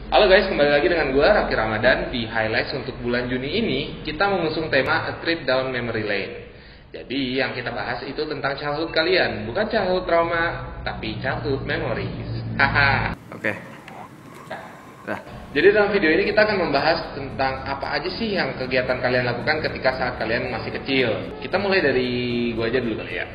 Halo guys, kembali lagi dengan gue Raffi Ramadan. Di highlights untuk bulan Juni ini, kita mengusung tema A Trip Down Memory Lane. Jadi yang kita bahas itu tentang childhood kalian, bukan childhood trauma, tapi childhood memories. Haha. Oke. Nah, jadi dalam video ini kita akan membahas tentang apa aja sih yang kegiatan kalian lakukan ketika saat kalian masih kecil. Kita mulai dari gue aja dulu kali ya.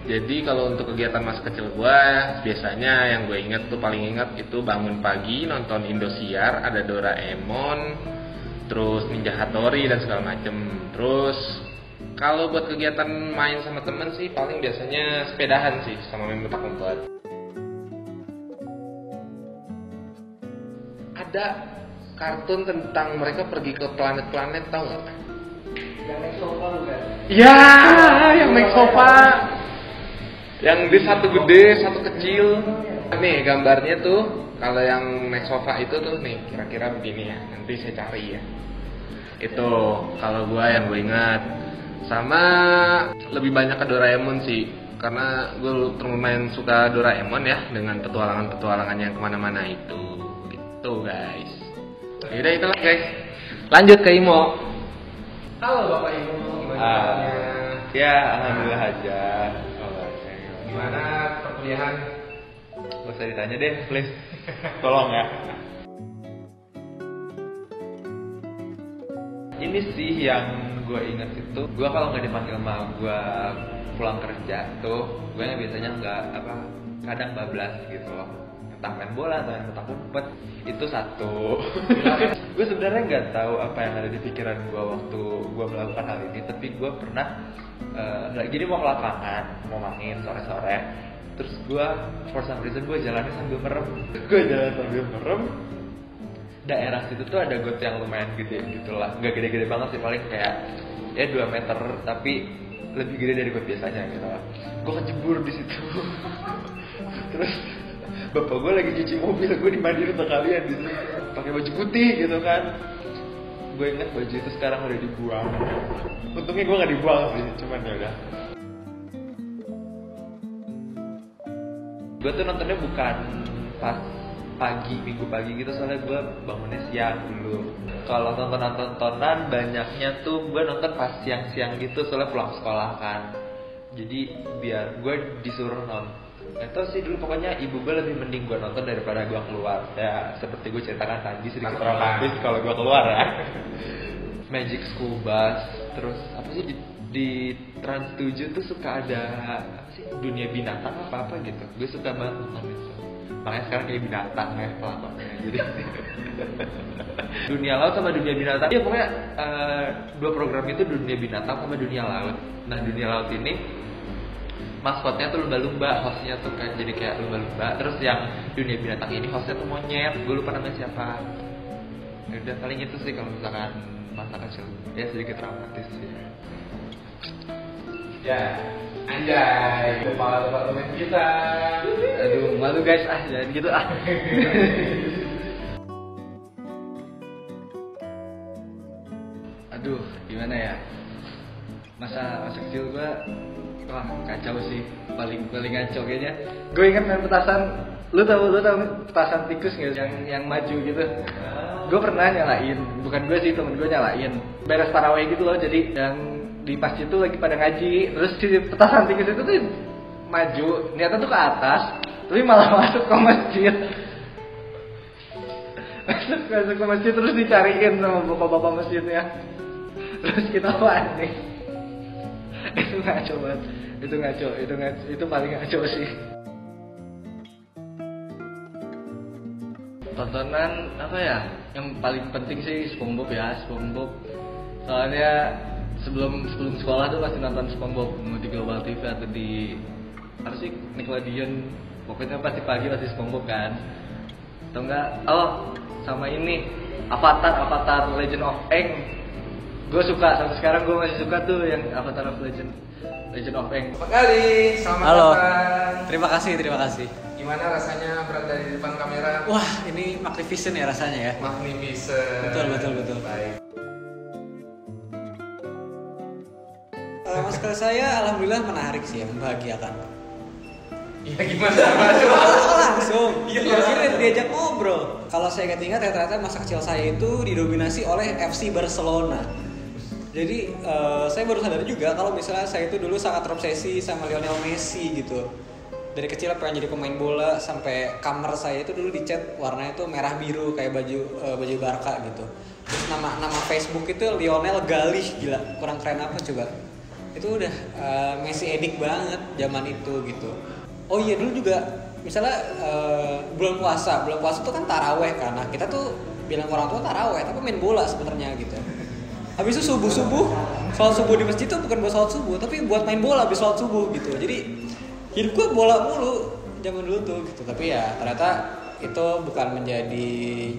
Jadi kalau untuk kegiatan masa kecil gue, biasanya yang gue ingat tuh paling ingat itu bangun pagi nonton Indosiar, ada Doraemon, terus Ninja Hattori dan segala macem. Terus kalau buat kegiatan main sama temen sih paling biasanya sepedahan sih sama main petak umpet. Ada kartun tentang mereka pergi ke planet-planet, tau gak? Yang naik sofa bukan? Iya, yang naik sofa. Yang di satu gede, satu kecil. Nih gambarnya tuh, kalau yang naik sofa itu tuh nih kira-kira begini ya. Nanti saya cari ya. Itu kalau gua yang gue ingat. Sama lebih banyak ke Doraemon sih, karena gue lumayan suka Doraemon ya, dengan petualangan-petualangan yang kemana-mana itu. Gitu guys. Yaudah itulah guys. Lanjut ke Imo. Halo Bapak Ibu, gimana? ya alhamdulillah aja. Gimana perkuliahan? Gak usah ditanya deh, please. Tolong ya. Ini sih yang gue inget itu, gue kalau nggak dipanggil sama gue pulang kerja tuh, gue biasanya kadang bablas gitu loh. Entah main bola atau main petak umpet, itu satu. Gue sebenarnya nggak tahu apa yang ada di pikiran gue waktu gue melakukan hal ini, tapi gue pernah jadi mau ke lapangan, mau main sore-sore, terus gue for some reason gue jalannya sambil merem. Daerah situ tuh ada got yang lumayan gede gitu lah, nggak gede-gede banget sih, paling kayak ya 2 meter, tapi lebih gede dari got biasanya gitu lah. Gue kecebur di situ. Terus bapak gue lagi cuci mobil, gue dimandiin sekalian di situ, pakai baju putih gitu kan. Gue ingat baju itu sekarang udah dibuang. Untungnya gue nggak dibuang sih, cuman ya udah. Gue tuh nontonnya bukan pas minggu pagi gitu, soalnya gue bangunnya siang dulu. Kalau tontonan banyaknya tuh gue nonton pas siang-siang gitu, soalnya pulang sekolah kan. Jadi biar gue disuruh nonton. Itu sih dulu pokoknya ibu gue lebih mending gue nonton daripada gue keluar. Ya seperti gue ceritakan tadi sedikit romantis kalau gue keluar ya. Magic School Bus, terus apa sih di Trans 7 tuh suka ada apa sih, dunia binatang apa gitu. Gue suka banget nonton itu. Makanya sekarang kayak binatang ya kelakuannya. Jadi dunia laut sama dunia binatang. Ya pokoknya 2 program itu, dunia binatang sama dunia laut. Nah dunia laut ini maskotnya tuh lumba-lumba, hostnya tuh kan jadi kayak lumba-lumba. Terus yang dunia binatang ini hostnya tuh monyet, gue lupa namanya siapa. Udah paling itu sih kalau misalkan masa kecil, ya sedikit traumatis sih. Ya, anjay, kepala teman kita. Aduh, malu guys, jangan gitu Aduh, gimana ya? Masa kecil gue, wah kacau sih, paling kacau kayaknya. Gue ingat main petasan, lu tahu petasan tikus nggak? Yang maju gitu. Gue pernah nyalain, bukan gue sih, temen gue nyalain. Beres tarawih gitu loh, jadi yang di masjid tuh lagi pada ngaji, terus si petasan tikus itu tuh maju, niatnya tuh ke atas, tapi malah masuk ke masjid. masuk ke masjid terus dicariin sama bapak-bapak masjidnya. Terus kita panik. Itu ngaco banget. Itu paling ngaco sih. Tontonan apa ya? Yang paling penting sih SpongeBob ya, SpongeBob. Soalnya sebelum sekolah tuh pasti nonton SpongeBob, mau di Global TV atau di apa sih, Nickelodeon. Pokoknya pasti pagi pasti SpongeBob kan. Atau enggak? Oh, sama ini Avatar Legend of Aang. Gue suka, sampai sekarang gue masih suka tuh yang Avatar of Legend of Aang. Kali, selamat Halo. datang. Terima kasih. Gimana rasanya berada di depan kamera? Wah, ini magnificent ya rasanya ya. Magnificent. Betul. Baik. Masker saya alhamdulillah menarik sih ya, membahagiakan. Ya gimana? diajak ngobrol. Kalau saya ingat ya, ternyata masa kecil saya itu didominasi oleh FC Barcelona. Jadi saya baru sadar juga kalau misalnya saya itu dulu sangat terobsesi sama Lionel Messi gitu. Dari kecil pengen jadi pemain bola, sampai kamar saya itu dulu dicat warnanya itu merah biru kayak baju Barca gitu. Terus nama Facebook itu Lionel Galih, gila, kurang keren apa coba. Itu udah Messi edik banget zaman itu gitu. Oh iya, dulu juga misalnya bulan puasa tuh kan taraweh kan. Nah, kita tuh bilang orang tua taraweh tapi main bola sebenarnya gitu. Habis itu subuh sholat subuh di masjid tuh bukan buat sholat subuh tapi buat main bola habis sholat subuh gitu. Jadi hidup gue bola mulu zaman dulu tuh gitu. Tapi ya ternyata itu bukan menjadi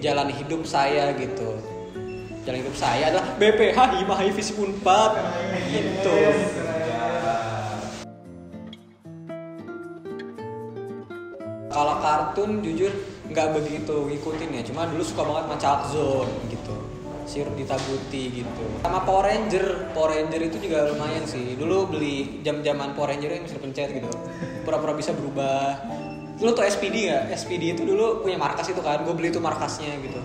jalan hidup saya gitu. Jalan hidup saya adalah BPH Himahai Fisip Unpad gitu. Kalau kartun jujur nggak begitu ngikutin ya. Cuma dulu suka banget sama Chalk Zone gitu. Sir Ditabuti gitu. Sama Power Ranger itu juga lumayan sih. Dulu beli jam-jaman Power Ranger yang bisa pencet gitu. Pura-pura bisa berubah. Lu tau SPD nggak? SPD itu dulu punya markas itu kan. Gue beli itu markasnya gitu.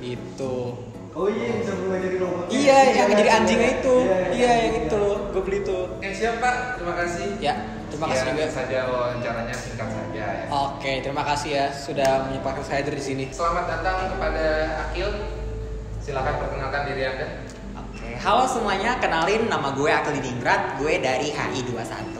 Itu. Oh iya, yang bisa berubah jadi robot. Iya, yang jadi anjingnya itu. Iya, yang itu. Gue beli itu. Siap Pak, terima kasih. Ya, terima kasih juga. Saja wawancaranya singkat saja ya. Oke, terima kasih ya sudah menyempatkan saya dari sini. Selamat datang kepada Akil. Silakan perkenalkan diri Anda. Oke, halo semuanya, kenalin nama gue Akil Diningrat, gue dari HI21.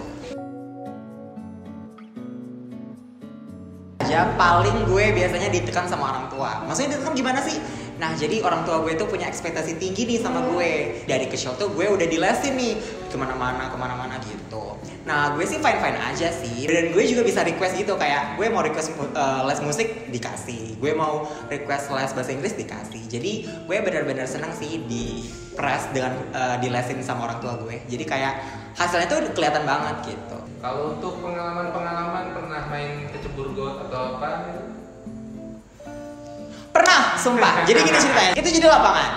Ya paling gue biasanya ditekan sama orang tua. Maksudnya ditekan gimana sih? Nah jadi orang tua gue tuh punya ekspektasi tinggi nih sama gue. Dari kecil tuh gue udah dilesin nih kemana-mana gitu. Nah gue sih fine aja sih. Dan gue juga bisa request gitu, kayak gue mau request les musik dikasih, gue mau request les bahasa Inggris dikasih. Jadi gue benar-benar senang sih di press dengan dilesin sama orang tua gue. Jadi kayak hasilnya tuh kelihatan banget gitu. Kalau untuk pengalaman pernah main kecebur got atau apa? Pernah, sumpah. Jadi gini ceritanya, itu jadi lapangan.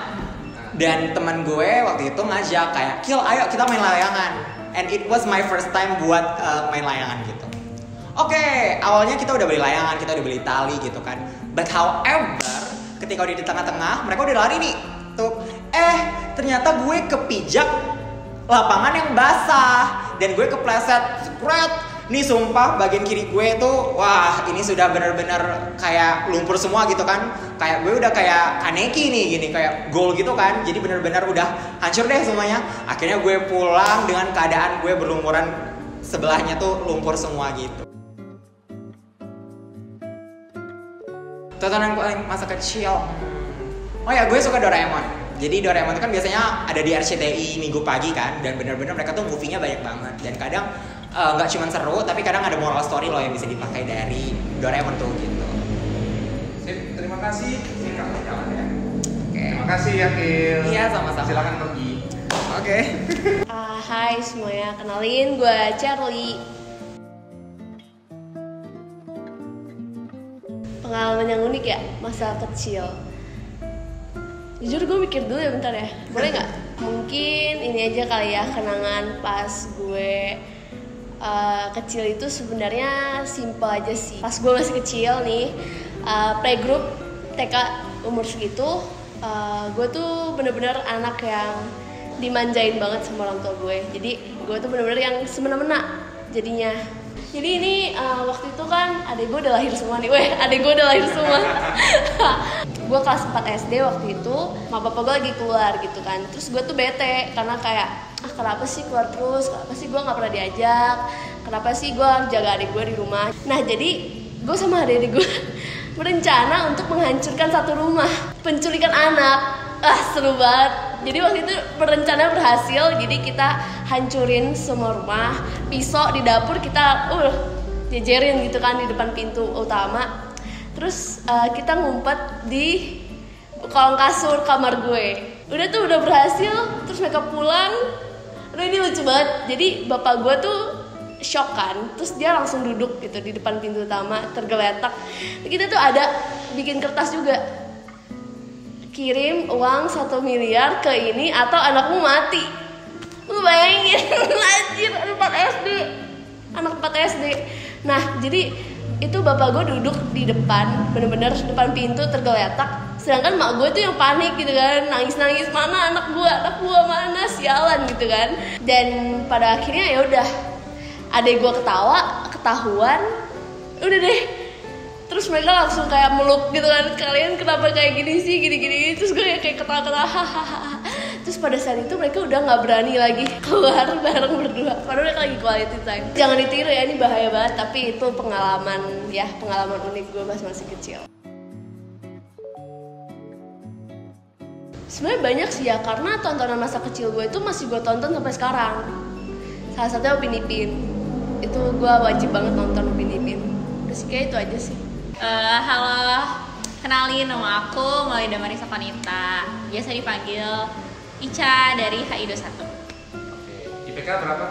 Dan teman gue waktu itu ngajak kayak, Kil, ayo kita main layangan. And it was my first time buat main layangan gitu. Oke, awalnya kita udah beli layangan, kita udah beli tali gitu kan. But however, ketika udah di tengah-tengah, mereka udah lari nih. Tuh, ternyata gue kepijak lapangan yang basah. Dan gue kepleset, spread. Nih sumpah bagian kiri gue tuh, wah ini sudah benar-benar kayak lumpur semua gitu kan. Kayak gue udah kayak Kaneki nih gini, kayak gol gitu kan. Jadi benar-benar udah hancur deh semuanya. Akhirnya gue pulang dengan keadaan gue berlumuran, sebelahnya tuh lumpur semua gitu. Tontonan paling masa kecil. Oh ya, gue suka Doraemon. Jadi Doraemon itu kan biasanya ada di RCTI Minggu pagi kan. Dan benar-benar mereka tuh movie-nya banyak banget. Dan kadang nggak cuma seru, tapi kadang ada moral story loh yang bisa dipakai dari Doraemon tuh gitu. Sip, terima kasih. Singkat jalan ya. Oke. Terima kasih Akil. Iya, sama-sama. Silakan pergi. Oke. Hai semuanya, kenalin gue Charlie. Pengalaman yang unik ya, masa kecil. Jujur gue mikir dulu ya bentar ya, boleh nggak? Mungkin ini aja kali ya, kenangan pas gue kecil itu sebenarnya simple aja sih. Pas gue masih kecil nih, playgroup TK umur segitu, gue tuh bener-bener anak yang dimanjain banget sama orang tua gue. Jadi gue tuh bener-bener yang semena-mena jadinya. Jadi ini waktu itu kan adik gue udah lahir semua nih, adik gue udah lahir semua. Gue kelas 4 SD waktu itu, sama bapak gue lagi keluar gitu kan. Terus gue tuh bete karena kayak, kenapa sih keluar terus, kenapa sih gue gak pernah diajak, kenapa sih gue harus jaga adik gue di rumah. Nah jadi gue sama adik gue berencana untuk menghancurkan satu rumah, penculikan anak. Seru banget. Jadi waktu itu berencana berhasil, jadi kita hancurin semua rumah, pisau di dapur kita jejerin gitu kan di depan pintu utama. Terus kita ngumpet di kolong kasur kamar gue. Udah berhasil, terus mereka pulang. Ini lucu banget. Jadi bapak gue tuh shock kan, terus dia langsung duduk gitu di depan pintu utama tergeletak. Kita tuh ada bikin kertas juga, kirim uang 1 miliar ke ini atau anakmu mati. Lu bayangin, anjir, anak 4 SD. Nah jadi itu bapak gue duduk di depan, bener-bener depan pintu tergeletak. Sedangkan mak gue tuh yang panik gitu kan, nangis-nangis, mana anak gue mana, sialan gitu kan. Dan pada akhirnya ya udah, adek gue ketahuan, udah deh. Terus mereka langsung kayak meluk gitu kan, kalian kenapa kayak gini sih, gini-gini. Terus gue kayak ketawa-ketawa, hahaha. Terus pada saat itu mereka udah nggak berani lagi keluar bareng berdua, padahal mereka lagi quality time. Jangan ditiru ya, ini bahaya banget, tapi itu pengalaman unik gue pas masih kecil. Sebenarnya banyak sih ya, karena tontonan masa kecil gue itu masih gue tonton sampai sekarang. Salah satunya Upin Ipin, itu gue wajib banget nonton Upin Ipin. Udah sih, kayak itu aja sih. Halo, kenalin, nama aku Maulida Marisa Konita, biasa dipanggil Ica dari HI 21. Oke, IPK berapa?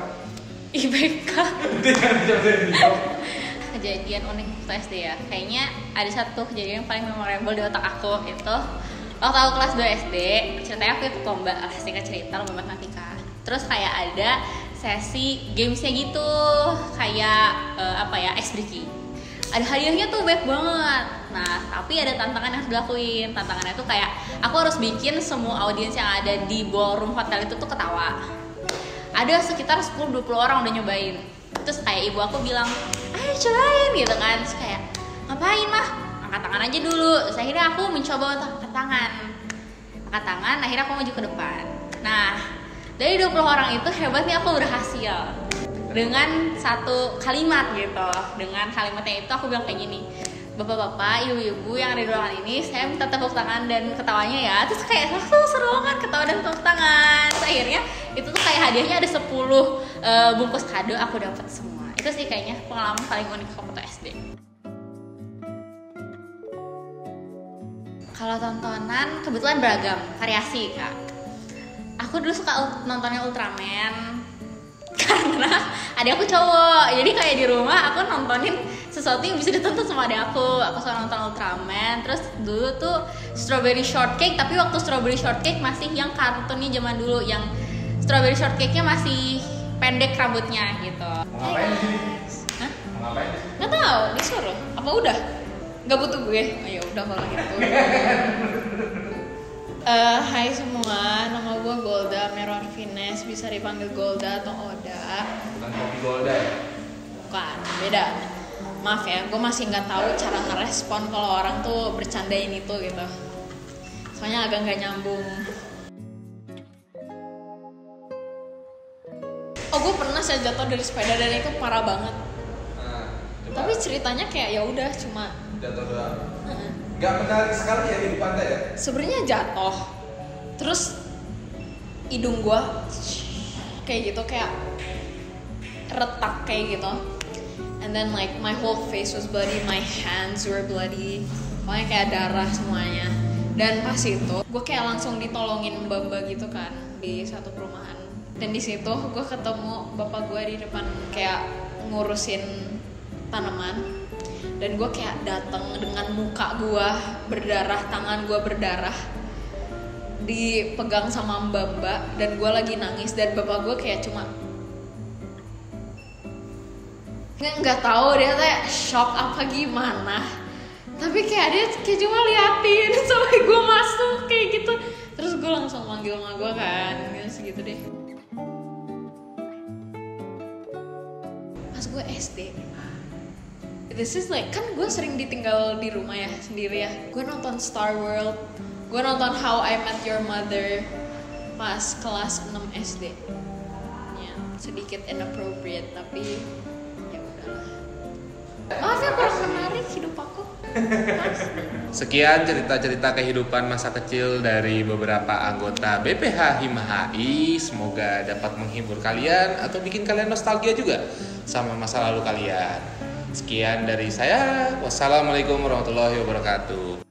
IPK kejadian unik waktu SD ya, kayaknya ada satu kejadian yang paling memorable di otak aku itu waktu aku kelas 2 SD. Ceritanya aku ikut lomba, singkat cerita, lomba matematika. Terus kayak ada sesi gamesnya gitu, kayak ice breaking. Ada hadiahnya tuh banyak banget. Nah, tapi ada tantangan yang harus dilakuin. Tantangannya tuh kayak aku harus bikin semua audiens yang ada di ballroom hotel itu tuh ketawa. Ada sekitar 10-20 orang udah nyobain. Terus kayak ibu aku bilang, ayo cobain gitu kan. Terus kayak, ngapain mah? Angkat tangan aja dulu. Terus akhirnya aku mencoba untuk angkat tangan, akhirnya aku maju ke depan. Nah, dari 20 orang itu hebatnya aku berhasil dengan satu kalimat gitu. Dengan kalimatnya itu aku bilang kayak gini, bapak-bapak, ibu-ibu yang ada di ruangan ini, saya minta tepuk tangan dan ketawanya ya. Terus kayak seru banget ketawa dan tepuk tangan. Terus akhirnya itu tuh kayak hadiahnya ada 10 bungkus kado, aku dapat semua. Itu sih kayaknya pengalaman paling unik waktu SD. Kalau tontonan kebetulan beragam, variasi kak. Aku dulu suka nontonnya Ultraman karena adik aku cowok, jadi kayak di rumah aku nontonin sesuatu yang bisa ditonton sama adik aku. Aku suka nonton Ultraman. Terus dulu tuh Strawberry Shortcake, tapi waktu Strawberry Shortcake masih yang kartunnya zaman dulu, yang Strawberry Shortcake-nya masih pendek rambutnya gitu. Mau ngapain di sini? Hah? Mau ngapain di sini? Nggak tahu, disuruh. Apa udah? Nggak butuh gue? Oh, ya udah kalau gitu. Hai semua, nama gue Golda Meror Vines, bisa dipanggil Golda atau Oda. Bukan kopi Golda ya? Bukan, beda. Maaf ya, gue masih nggak tahu cara ngerespon kalau orang tuh bercandain itu gitu. Soalnya agak nggak nyambung. Oh, gue pernah saya jatuh dari sepeda dan itu parah banget. Tapi ceritanya kayak ya udah cuma jatuh doang. Gak menarik sekali ya hidup Anda ya? Sebenarnya jatuh, terus hidung gue kayak gitu, kayak retak kayak gitu. And then like my whole face was bloody, my hands were bloody, pokoknya kayak darah semuanya. Dan pas itu gue kayak langsung ditolongin mbak-mbak gitu kan di satu perumahan. Dan di situ gue ketemu bapak gue di depan kayak ngurusin tanaman. Dan gue kayak datang dengan muka gue berdarah, tangan gue berdarah, dipegang sama mbak-mbak, dan gue lagi nangis. Dan bapak gue kayak cuma nggak tahu dia kayak shock apa gimana, tapi kayak dia kayak cuma liatin sampai gue masuk kayak gitu. Terus gue langsung manggil sama gue kan, segitu deh. Pas gue SD, this is like, kan gue sering ditinggal di rumah ya, sendiri ya. Gue nonton Star World, gue nonton How I Met Your Mother pas kelas 6 SD. Ya, sedikit inappropriate, tapi ya udahlah. Maaf ya kurang menarik hidup aku. Sekian cerita-cerita kehidupan masa kecil dari beberapa anggota BPH Hima HI. Semoga dapat menghibur kalian atau bikin kalian nostalgia juga sama masa lalu kalian. Sekian dari saya. Wassalamualaikum warahmatullahi wabarakatuh.